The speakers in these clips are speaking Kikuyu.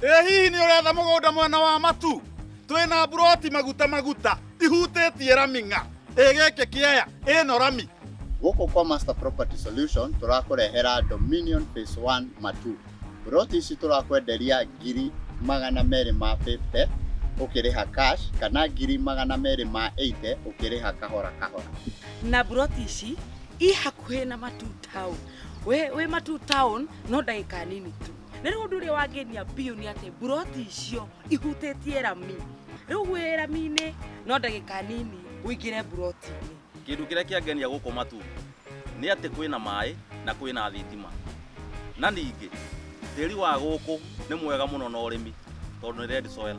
Hihi nĩ ũretha mũgũnda mwena wa Matu? Twĩna buroti maguta ihutĩtie rami ng'a. Gĩkĩ kĩaya ĩno rami. Gũkũ kwa Master Property Solution tũrakũrehera Dominion Phase 1 Matu. Buroti ici tũrakwenderia 250,000 ũkĩrĩha cash kana 280,000 ũkĩrĩha kahora kahora. Na buroti ici i hakuhĩ na Matu Town. We Matu Town no ndagĩka nini tu. Na rĩu ũndũ ũrĩa wangenia biũ nĩ atĩ buroti icio ihutĩtie rami. Rĩu wĩ rami-inĩ no ndagĩka nini ũingĩre buroti-inĩ. Kĩndũ kĩrĩa kĩangenia gũkũ Matu nĩ atĩ kwĩna maĩ na kwĩna thitima. Na ningĩ tĩri wa gũkũ nĩ mwega mũno na ũrĩmi tondũ nĩ red soil.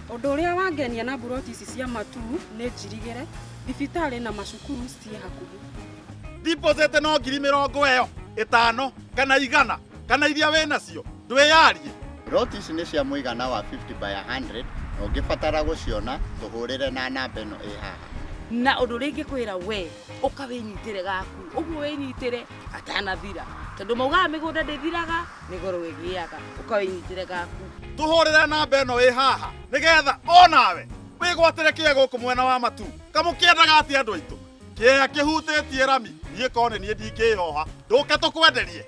Ũndũ ũrĩa wangenia na buroti ici cia Matu nĩ njirigĩre, thibitarĩ na macukuru ciĩ hakuhĩ. Deposit no 50,000 ĩyo, 5 kana 100 kana iria wĩ nacio. Ndwĩyarie. Buroti ici nĩ cia mũigana wa 50/100 na ũngĩbatara gũciona tũhũrĩre na namba ĩno ĩ haha. Na ũndũ ũrĩa ingĩkwĩra we ũka wĩnyitĩre gaku. Ũguo wĩnyitĩre atanathira. Tondũ maugaga mĩgũnda ndĩthiraga nĩ goro ĩgĩaga. Ũka wĩnyitĩre gaku. Tũhũrĩre namba ĩno ĩ haha nĩgetha onawe wĩgwatĩre kĩeya gũkũ mwena wa Matu. Kamũkĩendaga atĩ andũ aitũ. Kĩeya kĩhutĩtie rami. Niĩ korwo nĩ niĩ ndingĩhoha. Ndũke tũkwenderie.